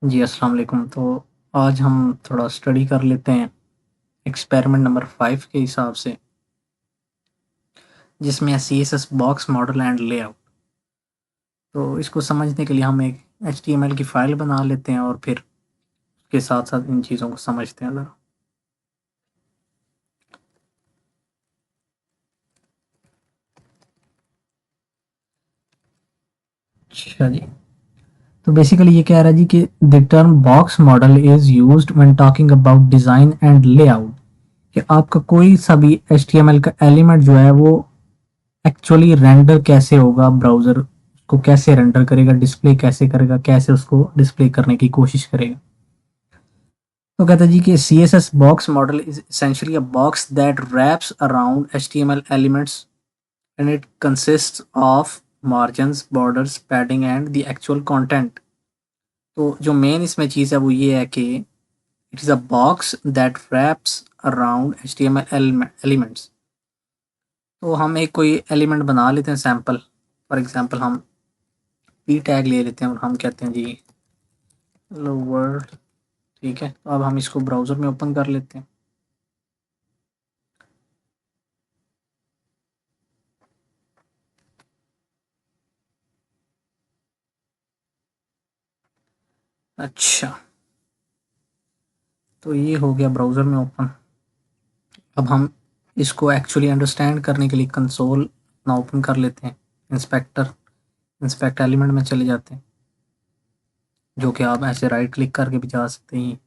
जी, अस्सलाम वालेकुम। तो आज हम थोड़ा स्टडी कर लेते हैं एक्सपेरिमेंट नंबर 5 के हिसाब से, जिसमें है CSS box model and layout. तो इसको समझने के लिए हम एक एचटीएमएल की फ़ाइल बना लेते हैं और फिर उसके साथ-साथ इन चीज़ों को समझते हैं ज़रा। अच्छा जी। तो बेसिकली ये कह रहा है जी कि the term box model is used when talking about design and layout, कि आपका कोई सा भी एचटीएमएल का एलिमेंट जो है वो एक्चुअली रेंडर कैसे होगा, ब्राउज़र उसको कैसे रेंडर करेगा, डिस्प्ले कैसे करेगा, कैसे उसको डिस्प्ले करने की कोशिश करेगा। तो कहता है जी कि C S S box model is essentially a box that wraps around HTML elements and it consists of margins, borders, padding and the actual content. तो जो मेन इसमें चीज़ है वो ये है कि it is a box that wraps around HTML elements. तो हम एक कोई एलिमेंट बना लेते हैं सैम्पल। फॉर एग्जांपल हम पी टैग ले लेते हैं और हम कहते हैं जी हेलो वर्ल्ड। ठीक है, तो अब हम इसको ब्राउज़र में ओपन कर लेते हैं। अच्छा, तो ये हो गया ब्राउज़र में ओपन। अब हम इसको एक्चुअली अंडरस्टैंड करने के लिए कंसोल ना ओपन कर लेते हैं। इंस्पेक्ट एलिमेंट में चले जाते हैं, जो कि आप ऐसे राइट क्लिक करके भी जा सकते हैं।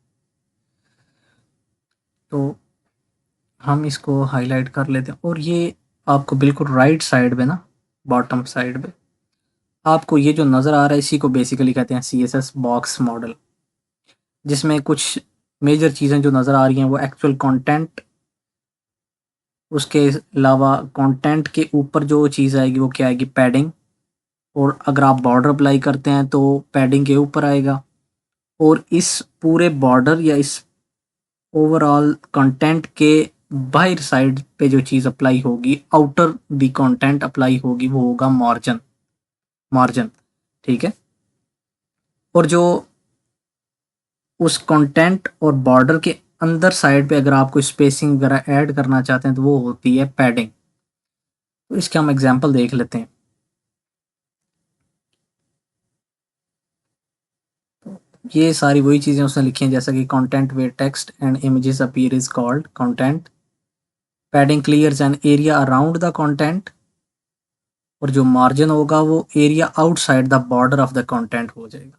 तो हम इसको हाईलाइट कर लेते हैं और ये आपको बिल्कुल राइट साइड पे ना, बॉटम साइड पे आपको ये जो नज़र आ रहा है इसी को बेसिकली कहते हैं C S S box model, जिसमें कुछ मेजर चीज़ें जो नज़र आ रही हैं वो एक्चुअल कंटेंट, उसके अलावा कंटेंट के ऊपर जो चीज़ आएगी वो क्या आएगी, पैडिंग। और अगर आप बॉर्डर अप्लाई करते हैं तो पैडिंग के ऊपर आएगा। और इस पूरे बॉर्डर या इस ओवरऑल कंटेंट के बाहर साइड पे जो चीज़ अप्लाई होगी, आउटर दी कंटेंट अप्लाई होगी, वो होगा मार्जिन। ठीक है, और जो उस कंटेंट और बॉर्डर के अंदर साइड पे अगर आप कोई स्पेसिंग वगैरह ऐड करना चाहते हैं तो वो होती है पैडिंग। तो इसके हम एग्जांपल देख लेते हैं। ये सारी वही चीज़ें उसने लिखी हैं, जैसा कि content where text and images appear is called content, padding clears an area around the content, और जो मार्जिन होगा वो area outside the border of the content हो जाएगा।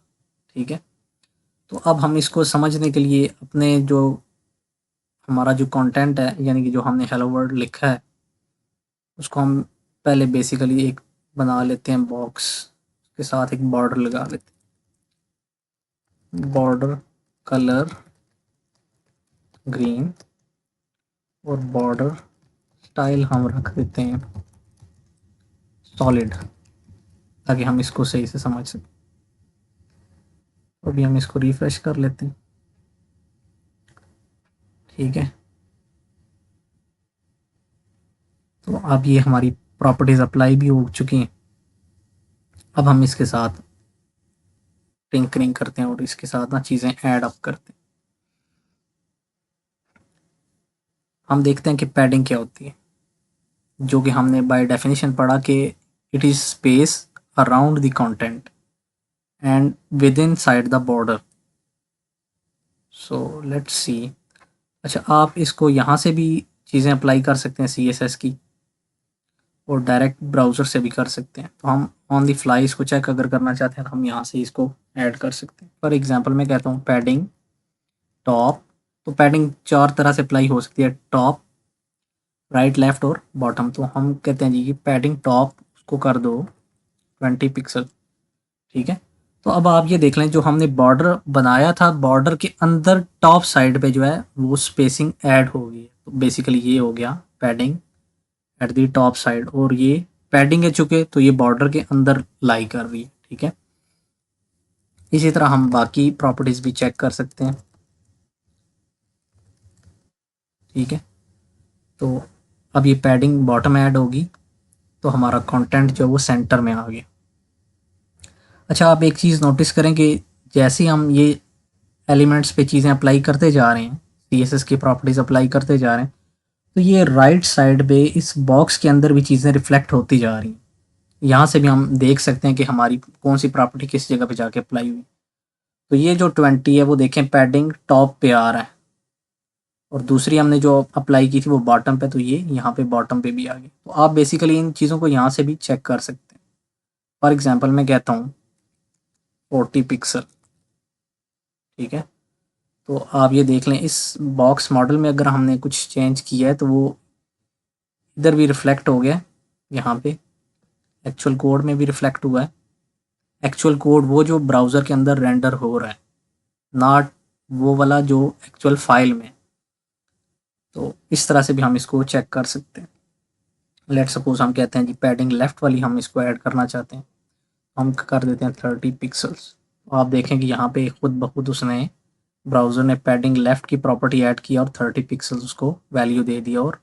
ठीक है, तो अब हम इसको समझने के लिए अपने जो हमारा जो कंटेंट है, यानी कि जो हमने हेलो वर्ल्ड लिखा है, उसको हम पहले बेसिकली एक बना लेते हैं बॉक्स के साथ एक बॉर्डर लगा लेते हैं। बॉर्डर कलर ग्रीन और बॉर्डर स्टाइल हम रख देते हैं सॉलिड, ताकि हम इसको सही से समझ सकें। तो अभी हम इसको रिफ्रेश कर लेते हैं। ठीक है, तो अब ये हमारी प्रॉपर्टीज अप्लाई भी हो चुकी हैं। अब हम इसके साथ टिंकरिंग करते हैं और इसके साथ ना चीज़ें ऐड अप करते हैं। हम देखते हैं कि पैडिंग क्या होती है, जो कि हमने बाय डेफिनेशन पढ़ा कि it is space around the content and with in side the border. So let's see. अच्छा, आप इसको यहाँ से भी चीज़ें अप्लाई कर सकते हैं सी एस एस की, और डायरेक्ट ब्राउज़र से भी कर सकते हैं। तो हम ऑन द फ्लाई इसको चेक अगर करना चाहते हैं तो हम यहाँ से इसको ऐड कर सकते हैं। फॉर एग्जांपल मैं कहता हूँ पैडिंग टॉप। तो पैडिंग 4 तरह से अप्लाई हो सकती है, टॉप, राइट, लेफ्ट और बॉटम। तो हम कहते हैं जी कि पैडिंग टॉप उसको कर दो 20 पिक्सल। ठीक है, तो अब आप ये देख लें, जो हमने बॉर्डर बनाया था, बॉर्डर के अंदर टॉप साइड पे जो है वो स्पेसिंग ऐड हो गई है। तो बेसिकली ये हो गया padding at the top side, और ये पैडिंग है चुके तो ये बॉर्डर के अंदर लाई कर रही है। ठीक है, इसी तरह हम बाकी प्रॉपर्टीज भी चेक कर सकते हैं। ठीक है, तो अब ये पैडिंग बॉटम ऐड होगी तो हमारा कंटेंट जो है वो सेंटर में आ गया। अच्छा, आप एक चीज़ नोटिस करें कि जैसे ही हम ये एलिमेंट्स पे चीज़ें अप्लाई करते जा रहे हैं, CSS की प्रॉपर्टीज़ अप्लाई करते जा रहे हैं, तो ये राइट साइड पे इस बॉक्स के अंदर भी चीज़ें रिफ्लेक्ट होती जा रही हैं। यहाँ से भी हम देख सकते हैं कि हमारी कौन सी प्रॉपर्टी किस जगह पे जाके अप्लाई हुई। तो ये जो 20 है वो देखें पैडिंग टॉप पे आ रहा है, और दूसरी हमने जो अप्लाई की थी वो बॉटम पे, तो ये यहाँ पे बॉटम पे भी आ गई। तो आप बेसिकली इन चीज़ों को यहाँ से भी चेक कर सकते हैं। फॉर एग्जांपल मैं कहता हूँ 40 पिक्सल, ठीक है। तो आप ये देख लें इस बॉक्स मॉडल में अगर हमने कुछ चेंज किया है तो वो इधर भी रिफ्लेक्ट हो गया, यहाँ पे एक्चुअल कोड में भी रिफ्लेक्ट हुआ है। एक्चुअल कोड वो जो ब्राउज़र के अंदर रेंडर हो रहा है, नॉट वो वाला जो एक्चुअल फाइल में। तो इस तरह से भी हम इसको चेक कर सकते हैं। लेट सपोज हम कहते हैं जी पैडिंग लेफ़्ट वाली हम इसको ऐड करना चाहते हैं, हम कर देते हैं 30 पिक्सल्स। आप देखें कि यहाँ पे खुद ब खुद उसने ब्राउज़र ने पैडिंग लेफ़्ट की प्रॉपर्टी ऐड किया और 30 पिक्सल्स उसको वैल्यू दे दिया, और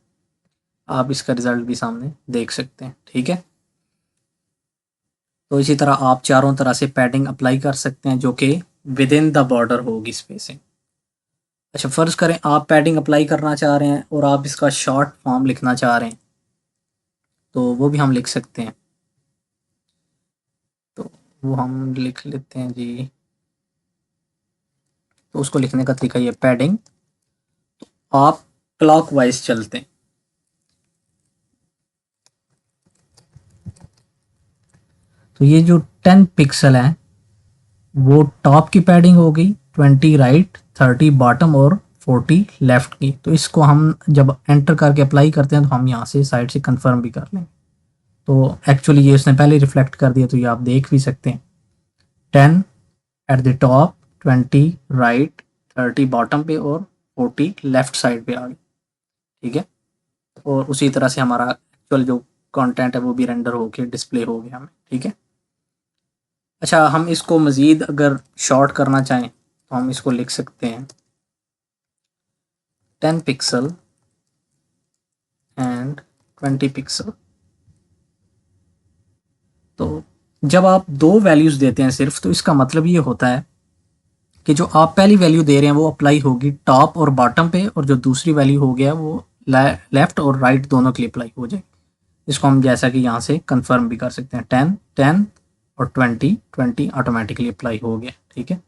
आप इसका रिज़ल्ट भी सामने देख सकते हैं, ठीक है। तो इसी तरह आप चारों तरह से पैडिंग अप्लाई कर सकते हैं जो कि विद इन द बॉर्डर होगी स्पेसिंग। अच्छा, फ़र्ज़ करें आप पैडिंग अप्लाई करना चाह रहे हैं और आप इसका शॉर्ट फॉर्म लिखना चाह रहे हैं, तो वो भी हम लिख सकते हैं। तो वो हम लिख लेते हैं जी। तो उसको लिखने का तरीका ये पैडिंग, आप क्लॉकवाइज चलते हैं। तो ये जो 10 पिक्सल है वो टॉप की पैडिंग हो गई, 20 राइट, 30 बॉटम और 40 लेफ्ट की। तो इसको हम जब एंटर करके अप्लाई करते हैं तो हम यहाँ से साइड से कंफर्म भी कर लेंगे। तो एक्चुअली ये उसने पहले रिफ्लेक्ट कर दिया, तो ये आप देख भी सकते हैं 10 at the top, 20 right, 30 bottom पे और 40 लेफ्ट साइड पे आ गई, ठीक है। और उसी तरह से हमारा एक्चुअल जो कंटेंट है वो भी रेंडर होके डिस्प्ले हो गया हमें, ठीक है। अच्छा, हम इसको मज़ीद अगर शॉर्ट करना चाहें तो हम इसको लिख सकते हैं 10 पिक्सल एंड 20 पिक्सल। तो जब आप दो वैल्यूज़ देते हैं सिर्फ, तो इसका मतलब ये होता है कि जो आप पहली वैल्यू दे रहे हैं वो अप्लाई होगी टॉप और बॉटम पे, और जो दूसरी वैल्यू हो गया वो लेफ्ट और राइट दोनों के लिए अप्लाई हो जाएगी। इसको हम जैसा कि यहाँ से कंफर्म भी कर सकते हैं, 10 10 और 20 20 ऑटोमेटिकली अप्लाई हो गया, ठीक है।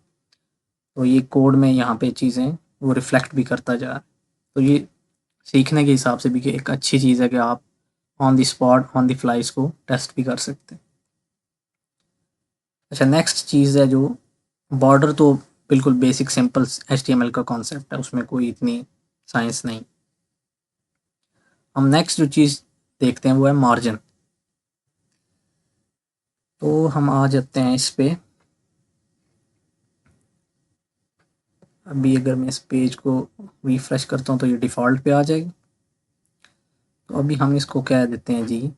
तो ये कोड में यहाँ पे चीज़ें वो रिफ्लेक्ट भी करता जा रहा है। तो ये सीखने के हिसाब से भी कि एक अच्छी चीज़ है कि आप on the spot on the fly इसको टेस्ट भी कर सकते हैं। अच्छा, नेक्स्ट चीज़ है जो बॉर्डर, तो बिल्कुल बेसिक सिंपल HTML का कॉन्सेप्ट है, उसमें कोई इतनी साइंस नहीं। हम नेक्स्ट जो चीज़ देखते हैं वो है मार्जिन। तो हम आ जाते हैं इस पे। अभी अगर मैं इस पेज को रिफ्रेश करता हूँ तो ये डिफ़ॉल्ट पे आ जाएगी। तो अभी हम इसको कह देते हैं जी,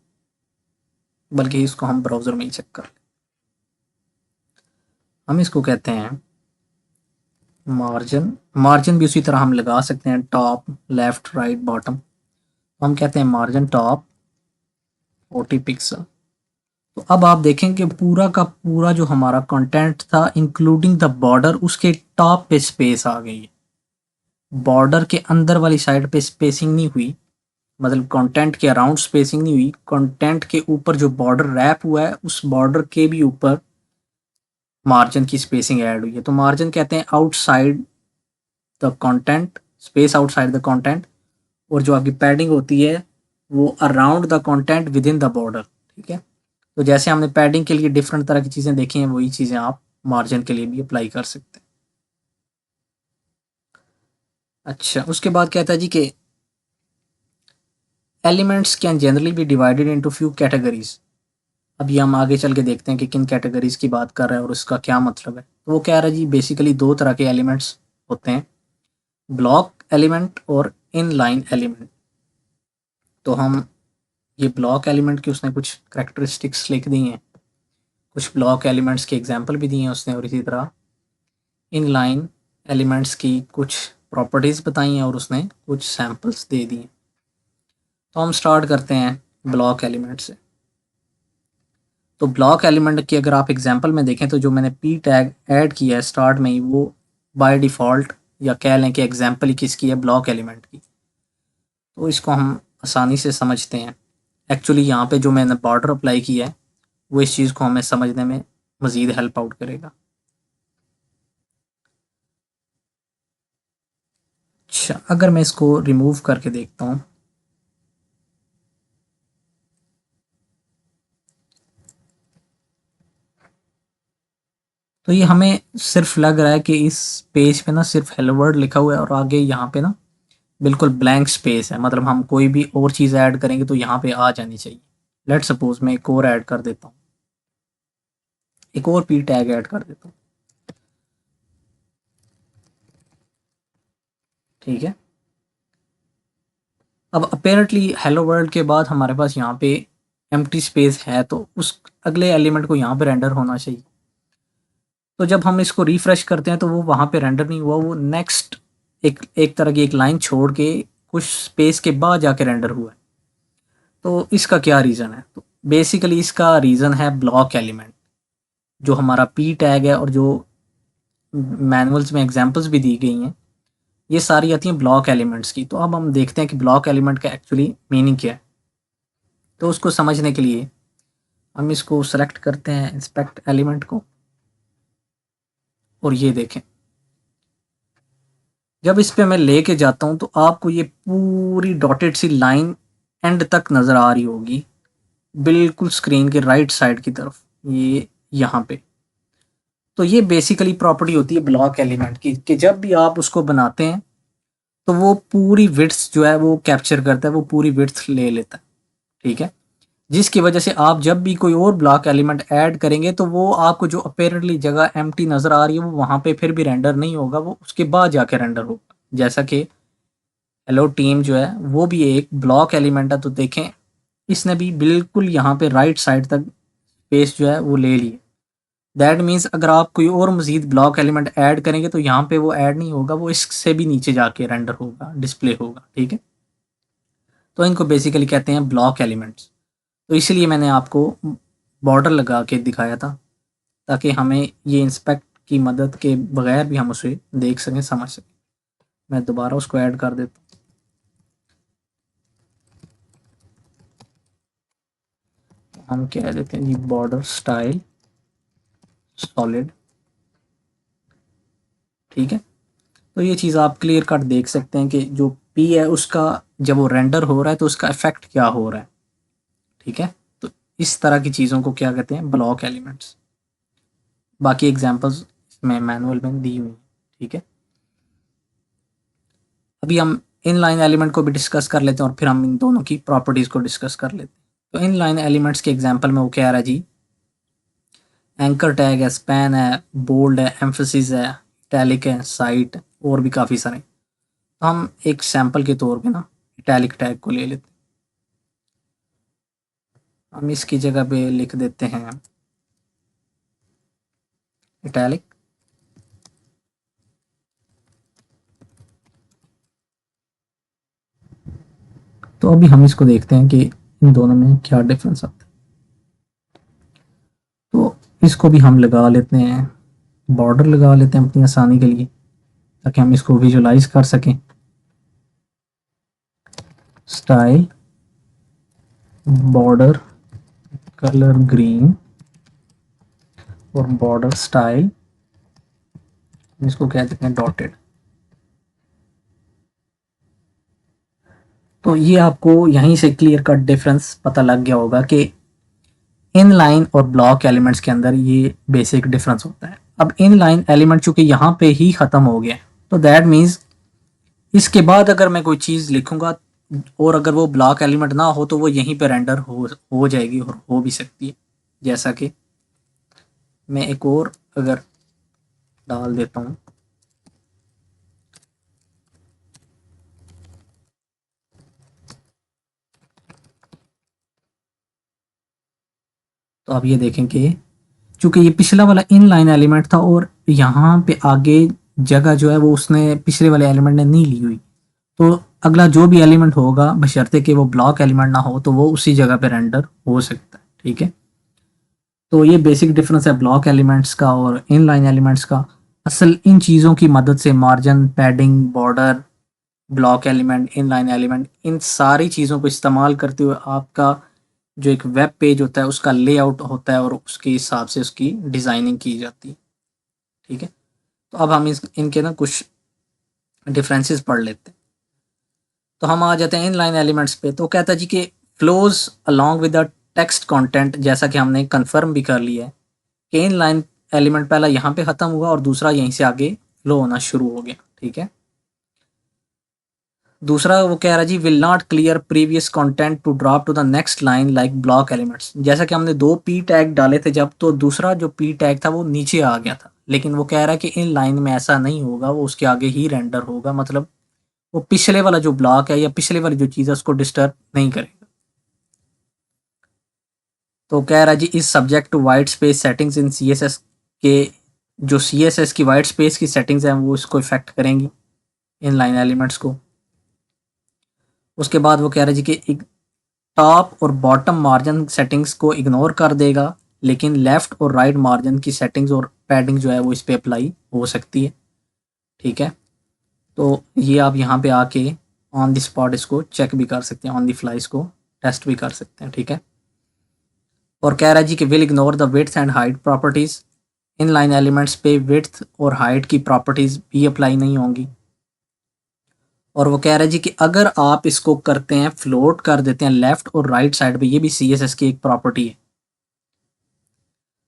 बल्कि इसको हम ब्राउज़र में ही चेक कर लें। हम इसको कहते हैं मार्जिन। मार्जिन भी उसी तरह हम लगा सकते हैं, टॉप, लेफ़्ट, राइट, बॉटम। हम कहते हैं मार्जिन टॉप 40 पिक्सल। तो अब आप देखें कि पूरा का पूरा जो हमारा कंटेंट था इंक्लूडिंग द बॉर्डर, उसके टॉप पे स्पेस आ गई है। बॉर्डर के अंदर वाली साइड पे स्पेसिंग नहीं हुई, मतलब कंटेंट के अराउंड स्पेसिंग नहीं हुई। कंटेंट के ऊपर जो बॉर्डर रैप हुआ है उस बॉर्डर के भी ऊपर मार्जिन की स्पेसिंग ऐड हुई है। तो मार्जिन कहते हैं outside the content, space outside the content, और जो आपकी पैडिंग होती है वो around the content with in the border, ठीक है। तो जैसे हमने पैडिंग के लिए डिफरेंट तरह की चीज़ें देखी हैं, वही चीज़ें आप मार्जिन के लिए भी अप्लाई कर सकते हैं। अच्छा, उसके बाद कहता है जी कि elements can generally be divided into few categories. अभी हम आगे चल के देखते हैं कि किन कैटेगरीज की बात कर रहा है और उसका क्या मतलब है। तो वो कह रहा है जी बेसिकली दो तरह के एलिमेंट्स होते हैं, ब्लॉक एलिमेंट और इनलाइन एलिमेंट। तो हम ये ब्लॉक एलिमेंट की उसने कुछ करेक्टरिस्टिक्स लिख दी हैं, कुछ ब्लॉक एलिमेंट्स के एग्जांपल भी दिए हैं उसने, और इसी तरह इनलाइन एलिमेंट्स की कुछ प्रॉपर्टीज़ बताई हैं और उसने कुछ सैम्पल्स दे दिए। तो हम स्टार्ट करते हैं ब्लॉक एलिमेंट से। तो ब्लॉक एलिमेंट की अगर आप एग्जांपल में देखें तो जो मैंने पी टैग ऐड किया है स्टार्ट में ही, वो बाय डिफ़ॉल्ट, या कह लें कि एग्जांपल ही किसकी है, ब्लॉक एलिमेंट की। तो इसको हम आसानी से समझते हैं। एक्चुअली यहाँ पे जो मैंने बॉर्डर अप्लाई किया है वो इस चीज़ को हमें समझने में मज़ीद हेल्प आउट करेगा। अच्छा, अगर मैं इसको रिमूव करके देखता हूँ, तो ये हमें सिर्फ लग रहा है कि इस पेज पे ना सिर्फ हेलो वर्ल्ड लिखा हुआ है और आगे यहाँ पे ना बिल्कुल ब्लैंक स्पेस है, मतलब हम कोई भी और चीज़ ऐड करेंगे तो यहाँ पे आ जानी चाहिए। लेट सपोज मैं एक और ऐड कर देता हूँ, एक और पी टैग ऐड कर देता हूँ, ठीक है। अब अपेरेंटली हेलो वर्ल्ड के बाद हमारे पास यहाँ पे एम्प्टी स्पेस है, तो उस अगले एलिमेंट को यहाँ पे रेंडर होना चाहिए। तो जब हम इसको रिफ्रेश करते हैं तो वो वहाँ पे रेंडर नहीं हुआ, वो नेक्स्ट एक एक तरह की एक लाइन छोड़ के कुछ स्पेस के बाद जाके रेंडर हुआ है। तो इसका क्या रीज़न है? तो बेसिकली इसका रीज़न है ब्लॉक एलिमेंट। जो हमारा पी टैग है और जो मैनुअल्स में एग्जांपल्स भी दी गई हैं, ये सारी आती हैं ब्लॉक एलिमेंट्स की। तो अब हम देखते हैं कि ब्लॉक एलिमेंट का एक्चुअली मीनिंग क्या है। तो उसको समझने के लिए हम इसको सेलेक्ट करते हैं, इंस्पेक्ट एलिमेंट को, और ये देखें, जब इस पे मैं लेके जाता हूँ तो आपको ये पूरी डॉटेड सी लाइन एंड तक नज़र आ रही होगी, बिल्कुल स्क्रीन के राइट साइड की तरफ, ये यहाँ पे। तो ये बेसिकली प्रॉपर्टी होती है ब्लॉक एलिमेंट की कि जब भी आप उसको बनाते हैं तो वो पूरी विड्थ जो है वो कैप्चर करता है, वो पूरी विड्थ ले लेता है, ठीक है। जिसकी वजह से आप जब भी कोई और ब्लॉक एलिमेंट ऐड करेंगे तो वो आपको जो अपेरेंटली जगह एम्प्टी नज़र आ रही है वो वहाँ पे फिर भी रेंडर नहीं होगा, वो उसके बाद जाके रेंडर होगा। जैसा कि हेलो टीम जो है वो भी एक ब्लॉक एलिमेंट है, तो देखें इसने भी बिल्कुल यहाँ पे राइट साइड तक स्पेस जो है वो ले ली है। दैट मीन्स अगर आप कोई और मजीद ब्लॉक एलिमेंट ऐड करेंगे तो यहाँ पे वो ऐड नहीं होगा, वो इससे भी नीचे जाके रेंडर होगा, डिस्प्ले होगा, ठीक है। तो इनको बेसिकली कहते हैं ब्लॉक एलिमेंट्स। तो इसलिए मैंने आपको बॉर्डर लगा के दिखाया था, ताकि हमें ये इंस्पेक्ट की मदद के बगैर भी हम उसे देख सकें, समझ सकें। मैं दोबारा उसको ऐड कर देता हूँ। हम कह देते हैं जी बॉर्डर स्टाइल सॉलिड, ठीक है। तो ये चीज़ आप क्लियर कट देख सकते हैं कि जो पी है उसका जब वो रेंडर हो रहा है तो उसका इफेक्ट क्या हो रहा है, ठीक है। तो इस तरह की चीज़ों को क्या कहते हैं, ब्लॉक एलिमेंट्स। बाकी एग्जांपल्स इसमें मैनुअल में दी हुई हैं, ठीक है। अभी हम इन लाइन एलिमेंट को भी डिस्कस कर लेते हैं और फिर हम इन दोनों की प्रॉपर्टीज़ को डिस्कस कर लेते हैं। तो इन लाइन एलिमेंट्स के एग्जांपल में वो कह रहा है जी, एंकर टैग है, स्पैन है, बोल्ड है, एम्फेसिस है, इटैलिक है, साइट, और भी काफ़ी सारे। तो हम एक सैंपल के तौर पे ना इटैलिक टैग को ले लेते हैं। हम इसकी जगह पे लिख देते हैं इटैलिक। तो अभी हम इसको देखते हैं कि इन दोनों में क्या डिफरेंस आता है। तो इसको भी हम लगा लेते हैं, बॉर्डर लगा लेते हैं अपनी आसानी के लिए, ताकि हम इसको विजुलाइज कर सकें। स्टाइल बॉर्डर कलर ग्रीन और बॉर्डर स्टाइल, इसको कह देते हैं डॉटेड। तो ये आपको यहीं से क्लियर कट डिफरेंस पता लग गया होगा कि इन लाइन और ब्लॉक एलिमेंट्स के अंदर ये बेसिक डिफरेंस होता है। अब इन लाइन एलिमेंट चूंकि यहाँ पे ही ख़त्म हो गया, तो दैट मीन्स इसके बाद अगर मैं कोई चीज़ लिखूंगा और अगर वो ब्लॉक एलिमेंट ना हो तो वो यहीं पे रेंडर हो जाएगी, और हो भी सकती है। जैसा कि मैं एक और अगर डाल देता हूँ, तो आप ये देखें कि चूंकि ये पिछला वाला इन लाइन एलिमेंट था और यहाँ पे आगे जगह जो है वो उसने पिछले वाले एलिमेंट ने नहीं ली हुई, तो अगला जो भी एलिमेंट होगा बशर्ते कि वो ब्लॉक एलिमेंट ना हो तो वो उसी जगह पे रेंडर हो सकता है, ठीक है। तो ये बेसिक डिफरेंस है ब्लॉक एलिमेंट्स का और इन लाइन एलिमेंट्स का। असल इन चीज़ों की मदद से margin, padding, border, block element, inline element, इन सारी चीज़ों को इस्तेमाल करते हुए आपका जो एक वेब पेज होता है उसका लेआउट होता है और उसके हिसाब से उसकी डिज़ाइनिंग की जाती है। ठीक है, तो अब हम इनके ना कुछ डिफरेंसेस पढ़ लेते हैं। तो हम आ जाते हैं इन लाइन एलिमेंट्स पे। तो कहता है जी कि flows along with the text content, जैसा कि हमने कंफर्म भी कर लिया है कि इन लाइन एलिमेंट पहला यहाँ पे ख़त्म हुआ और दूसरा यहीं से आगे फ्लो होना शुरू हो गया। ठीक है, दूसरा वो कह रहा है जी will not clear previous content to drop to the next line like block elements. जैसा कि हमने दो पी टैग डाले थे जब, तो दूसरा जो पी टैग था वो नीचे आ गया था, लेकिन वो कह रहा है कि इन लाइन में ऐसा नहीं होगा, वो उसके आगे ही रेंडर होगा। मतलब वो पिछले वाला जो ब्लॉक है या पिछले वाली जो चीज़ है उसको डिस्टर्ब नहीं करेगा। तो कह रहा है जी is subject to white space settings in C S S के, जो सी एस एस की वाइट स्पेस की सेटिंग्स हैं वो इसको इफेक्ट करेंगी इन लाइन एलिमेंट्स को। उसके बाद वो कह रहा है जी कि टॉप और बॉटम मार्जिन सेटिंग्स को इग्नोर कर देगा, लेकिन लेफ्ट और राइट मार्जिन की सेटिंग्स और पैडिंग जो है वो इस पर अप्लाई हो सकती है। ठीक है, तो ये आप यहाँ पे आके ऑन द स्पॉट इसको चेक भी कर सकते हैं, ऑन द फ्लाई इसको टेस्ट भी कर सकते हैं। ठीक है, और कह रहा है जी कि will ignore the width and height properties. In line elements पे विड्थ और हाइट की प्रॉपर्टीज भी अप्लाई नहीं होंगी। और वो कह रहा है जी कि अगर आप इसको करते हैं फ्लोट कर देते हैं लेफ्ट और राइट साइड पे, ये भी सी एस एस की एक प्रॉपर्टी है,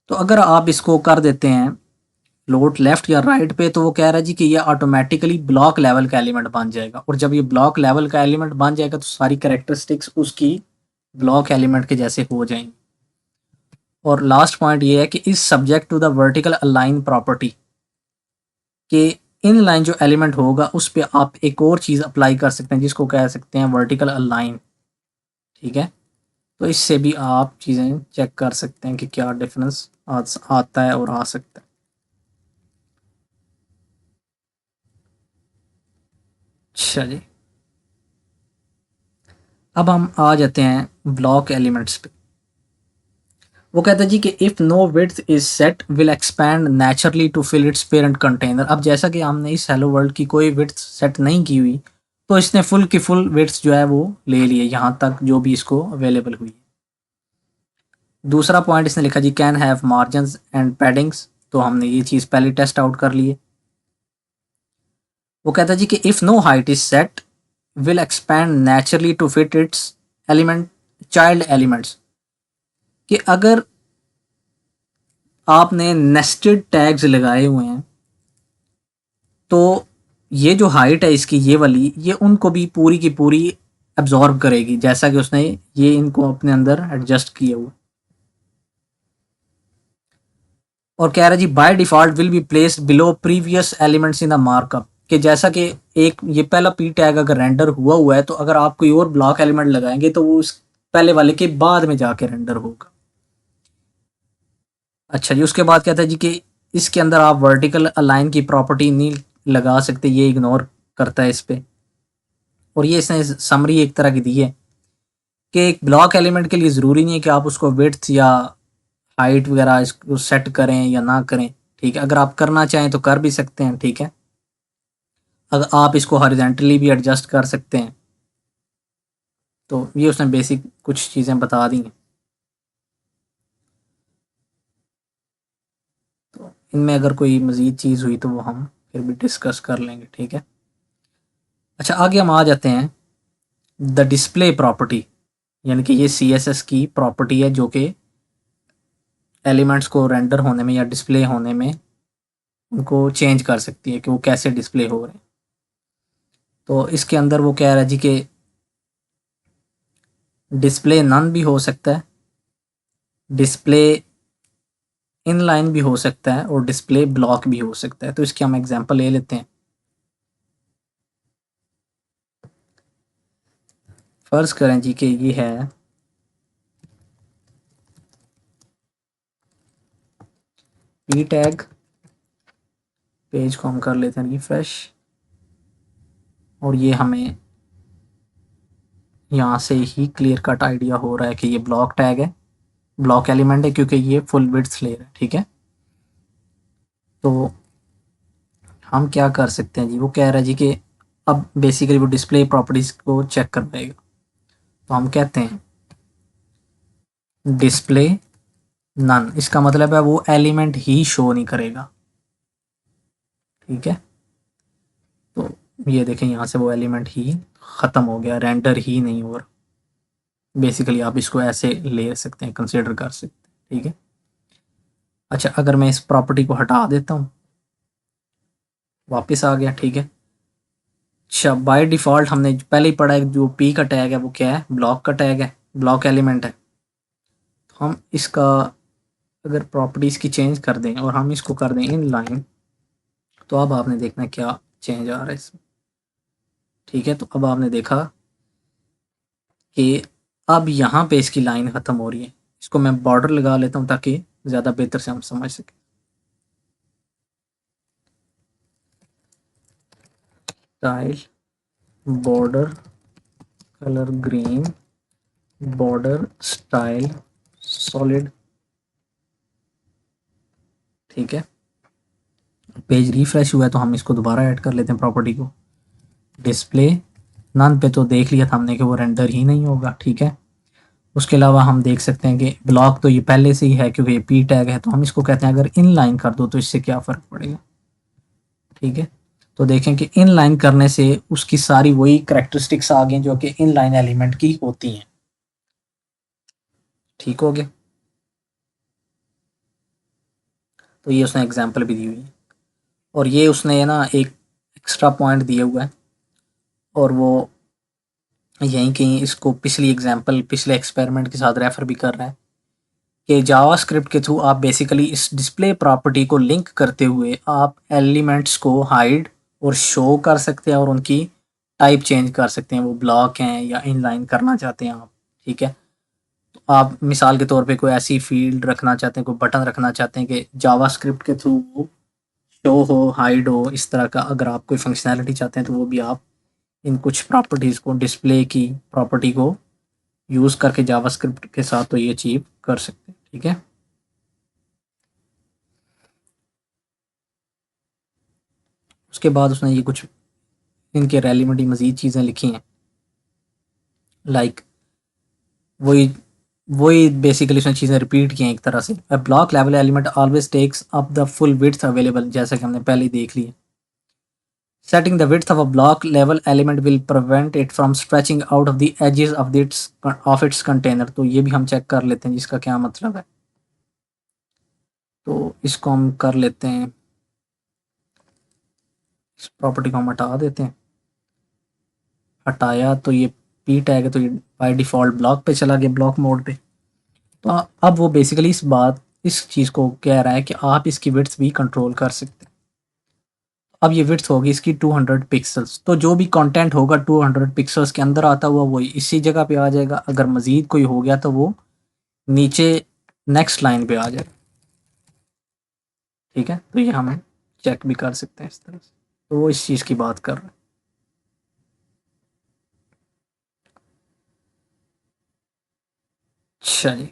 तो अगर आप इसको कर देते हैं फ्लोट लेफ्ट या राइट पे, तो वो कह रहा है जी कि ये ऑटोमेटिकली ब्लॉक लेवल का एलिमेंट बन जाएगा, और जब ये ब्लॉक लेवल का एलिमेंट बन जाएगा तो सारी कैरेक्टरिस्टिक्स उसकी ब्लॉक एलिमेंट के जैसे हो जाएंगी। और लास्ट पॉइंट ये है कि इस subject to the vertical align property के इन लाइन जो एलिमेंट होगा उस पर आप एक और चीज़ अप्लाई कर सकते हैं जिसको कह सकते हैं वर्टिकल अलाइन। ठीक है, तो इससे भी आप चीज़ें चेक कर सकते हैं कि क्या डिफरेंस आता है और आ सकता है। अच्छा जी, अब हम आ जाते हैं ब्लॉक एलिमेंट्स पे। वो कहता है जी कि if no width is set will expand naturally to fill its parent container. अब जैसा कि हमने इस हेलो वर्ल्ड की कोई विड्थ सेट नहीं की हुई, तो इसने फुल की फुल विड्थ जो है वो ले लिए यहाँ तक जो भी इसको अवेलेबल हुई। दूसरा पॉइंट इसने लिखा जी can have margins and paddings, तो हमने ये चीज़ पहले टेस्ट आउट कर ली है। वो कहता है जी कि if no height is set will expand naturally to fit its element child elements, कि अगर आपने नेस्टेड टैग्स लगाए हुए हैं तो ये जो हाइट है इसकी ये वाली, ये उनको भी पूरी की पूरी एब्जॉर्ब करेगी, जैसा कि उसने ये इनको अपने अंदर एडजस्ट किए हुए। और कह रहा है जी by default will be placed below previous elements in the markup, कि जैसा कि एक ये पहला पी टैग अगर रेंडर हुआ हुआ है तो अगर आप कोई और ब्लॉक एलिमेंट लगाएंगे तो वो उस पहले वाले के बाद में जाके रेंडर होगा। अच्छा जी, उसके बाद कहता है जी कि इसके अंदर आप वर्टिकल अलाइन की प्रॉपर्टी नहीं लगा सकते, ये इग्नोर करता है इस पे। और ये इसने समरी एक तरह की दी है कि एक ब्लॉक एलिमेंट के लिए ज़रूरी नहीं है कि आप उसको विड्थ या हाइट वगैरह इसको सेट करें या ना करें। ठीक है, अगर आप करना चाहें तो कर भी सकते हैं। ठीक है, अगर आप इसको हॉरिजॉन्टली भी एडजस्ट कर सकते हैं। तो ये उसने बेसिक कुछ चीज़ें बता दी हैं, तो इनमें अगर कोई मज़ीद चीज़ हुई तो वो हम फिर भी डिस्कस कर लेंगे। ठीक है, अच्छा आगे हम आ जाते हैं द डिस्प्ले प्रॉपर्टी, यानी कि ये सी एस एस की प्रॉपर्टी है जो कि एलिमेंट्स को रेंडर होने में या डिस्प्ले होने में उनको चेंज कर सकती है कि वो कैसे डिस्प्ले हो रहे हैं। तो इसके अंदर वो कह रहा है जी कि डिस्प्ले नन भी हो सकता है, डिस्प्ले इनलाइन भी हो सकता है और डिस्प्ले ब्लॉक भी हो सकता है। तो इसकी हम एग्जांपल ले लेते हैं। फर्ज करें जी कि ये है पी टैग, पेज को हम कर लेते हैं रिफ्रेश, और ये हमें यहाँ से ही क्लियर कट आइडिया हो रहा है कि ये ब्लॉक टैग है, ब्लॉक एलिमेंट है, क्योंकि ये फुल विड्थ ले रहा है। ठीक है, तो हम क्या कर सकते हैं जी, वो कह रहा है जी कि अब बेसिकली वो डिस्प्ले प्रॉपर्टीज को चेक कर पाएगा। तो हम कहते हैं डिस्प्ले नन, इसका मतलब है वो एलिमेंट ही शो नहीं करेगा। ठीक है, तो ये देखें यहाँ से वो एलिमेंट ही ख़त्म हो गया, रेंडर ही नहीं हो रहा। बेसिकली आप इसको ऐसे ले सकते हैं, कंसिडर कर सकते हैं। ठीक है, अच्छा अगर मैं इस प्रॉपर्टी को हटा देता हूँ, वापस आ गया। ठीक है, अच्छा बाय डिफ़ॉल्ट हमने पहले ही पढ़ा है जो पी का टैग है वो क्या है, ब्लॉक का टैग है, ब्लॉक एलिमेंट है। तो हम इसका अगर प्रॉपर्टीज़ की चेंज कर दें और हम इसको कर दें इन लाइन, तो अब आपने देखना क्या चेंज आ रहा है इसमें। ठीक है, तो अब आपने देखा कि अब यहाँ पे इसकी लाइन ख़त्म हो रही है। इसको मैं बॉर्डर लगा लेता हूँ ताकि ज़्यादा बेहतर से हम समझ सकें। Style border colour green, border style solid. ठीक है, पेज रिफ्रेश हुआ है तो हम इसको दोबारा ऐड कर लेते हैं प्रॉपर्टी को। डिस्प्ले नन पे तो देख लिया था हमने कि वो रेंडर ही नहीं होगा। ठीक है, उसके अलावा हम देख सकते हैं कि ब्लॉक तो ये पहले से ही है क्योंकि ये पी टैग है, तो हम इसको कहते हैं अगर इन लाइन कर दो तो इससे क्या फ़र्क पड़ेगा। ठीक है, तो देखें कि इन लाइन करने से उसकी सारी वही करेक्टरिस्टिक्स आ गई जो कि इन लाइन एलिमेंट की होती हैं। ठीक हो गया, तो ये उसने एग्जाम्पल भी दी हुई है और ये उसने ना एक एक्स्ट्रा पॉइंट दिया हुआ है और वो यहीं कहीं इसको पिछली एग्जाम्पल पिछले एक्सपेरिमेंट के साथ रेफर भी कर रहा है कि जावास्क्रिप्ट के थ्रू आप बेसिकली इस डिस्प्ले प्रॉपर्टी को लिंक करते हुए आप एलिमेंट्स को हाइड और शो कर सकते हैं और उनकी टाइप चेंज कर सकते हैं, वो ब्लॉक हैं या इनलाइन करना चाहते हैं आप। ठीक है, तो आप मिसाल के तौर पे कोई ऐसी फील्ड रखना चाहते हैं, कोई बटन रखना चाहते हैं कि जावास्क्रिप्ट के थ्रू वो शो हो हाइड हो, इस तरह का अगर आप कोई फंक्शनैलिटी चाहते हैं तो वो भी आप इन कुछ प्रॉपर्टीज़ को डिस्प्ले की प्रॉपर्टी को यूज़ करके जावास्क्रिप्ट के साथ तो ये अचीव कर सकते हैं। ठीक है, उसके बाद उसने ये कुछ इनके रेलिवेंट मज़ीद चीज़ें लिखी हैं, लाइक वही वही बेसिकली उसने चीज़ें रिपीट की हैं एक तरह से। A block level element always takes up the full width available, जैसा कि हमने पहले ही देख लिया। Setting the width of a block level element will prevent it from stretching out of the edges of its container. तो ये भी हम चेक कर लेते हैं जिसका क्या मतलब है। तो इसको हम कर लेते हैं, इस प्रॉपर्टी को हम हटा देते हैं। हटाया तो ये पी टैग है तो ये बाय डिफ़ॉल्ट ब्लॉक पे चला गया, ब्लॉक मोड पे। तो अब वो बेसिकली इस चीज़ को कह रहा है कि आप इसकी विड्थ भी कंट्रोल कर सकते हैं। अब ये विड्थ होगी इसकी 200 पिक्सल्स, तो जो भी कंटेंट होगा 200 पिक्सल्स के अंदर आता हुआ वही इसी जगह पे आ जाएगा। अगर मज़ीद कोई हो गया तो वो नीचे नेक्स्ट लाइन पे आ जाएगा। ठीक है, तो ये हम चेक भी कर सकते हैं इस तरह से। तो वो इस चीज़ की बात कर रहे हैं। अच्छा जी,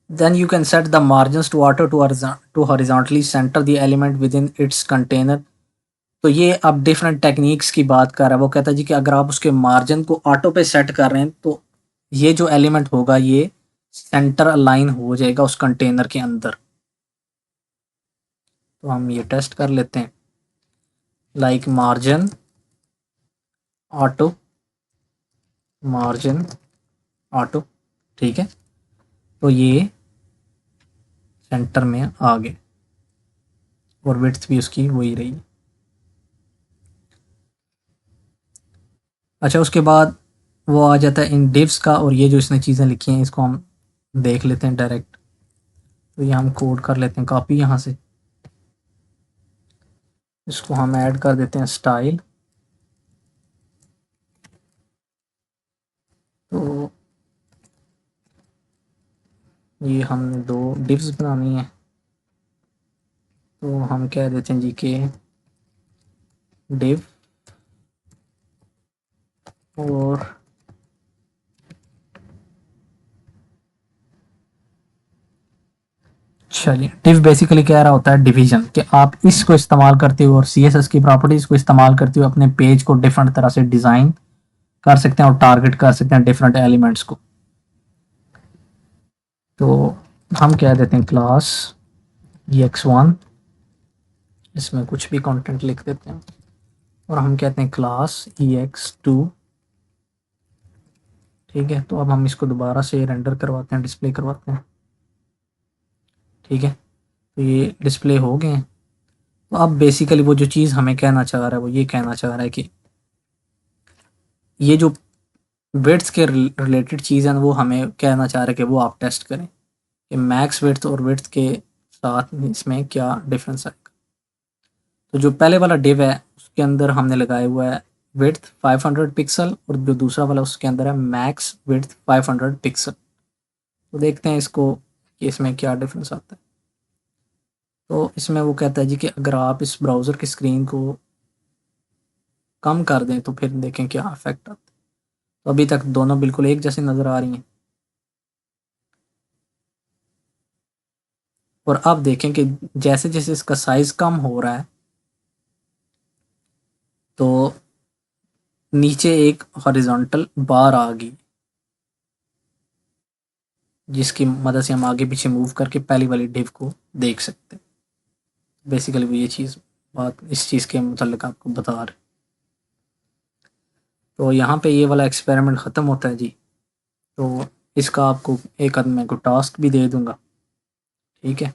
then you can set the margins to auto to horizontally center the element within its container। तो ये अब डिफरेंट टेक्निक्स की बात कर रहा है। वो कहता है जी कि अगर आप उसके मार्जिन को ऑटो पे सेट कर रहे हैं तो ये जो एलिमेंट होगा ये सेंटर अलाइन हो जाएगा उस कंटेनर के अंदर। तो हम ये टेस्ट कर लेते हैं, like margin auto, margin auto. ठीक है, तो ये सेंटर में आ गए और विड्थ भी उसकी वही रही। अच्छा उसके बाद वो आ जाता है इन डिव्स का, और ये जो इसने चीज़ें लिखी हैं इसको हम देख लेते हैं डायरेक्ट। तो ये हम कोड कर लेते हैं कॉपी यहाँ से, इसको हम ऐड कर देते हैं स्टाइल। तो ये हमने दो डिव्स बनानी है, तो हम कह देते हैं जी के डिव और अच्छा जी, div बेसिकली कह रहा होता है डिवीजन, कि आप इसको इस्तेमाल करते हो और CSS की प्रॉपर्टीज को इस्तेमाल करते हुए अपने पेज को डिफरेंट तरह से डिजाइन कर सकते हैं और टारगेट कर सकते हैं डिफरेंट एलिमेंट्स को। तो हम कह देते हैं क्लास ex1, इसमें कुछ भी कंटेंट लिख देते हैं, और हम कहते हैं क्लास ex2। ठीक है, तो अब हम इसको दोबारा से रेंडर करवाते हैं, डिस्प्ले करवाते हैं। ठीक है, तो ये डिस्प्ले हो गए हैं। तो अब बेसिकली वो जो चीज़ हमें कहना चाह रहा है वो ये कहना चाह रहा है कि ये जो विड्थ के रिलेटेड चीज़ है वो हमें कहना चाह रहा है कि वो आप टेस्ट करें कि मैक्स विड्थ और विड्थ के साथ इसमें क्या डिफरेंस आएगा। तो जो पहले वाला डिव है उसके अंदर हमने लगाया हुआ है विड्थ 500 पिक्सल, और जो दूसरा वाला उसके अंदर है मैक्स विड्थ 500 पिक्सल। तो देखते हैं इसको कि इसमें क्या डिफरेंस आता है। तो इसमें वो कहता है जी कि अगर आप इस ब्राउज़र की स्क्रीन को कम कर दें तो फिर देखें क्या इफेक्ट आता है। तो अभी तक दोनों बिल्कुल एक जैसी नज़र आ रही हैं, और अब देखें कि जैसे जैसे इसका साइज़ कम हो रहा है तो नीचे एक हॉरिजॉन्टल बार आ गई, जिसकी मदद से हम आगे पीछे मूव करके पहली वाली डिव को देख सकते हैं। बेसिकली वो ये चीज़ बात इस चीज़ के मुताल्लिक आपको बता रहे। तो यहाँ पे ये वाला एक्सपेरिमेंट ख़त्म होता है जी। तो इसका आपको एक आध मैं को टास्क भी दे दूँगा। ठीक है।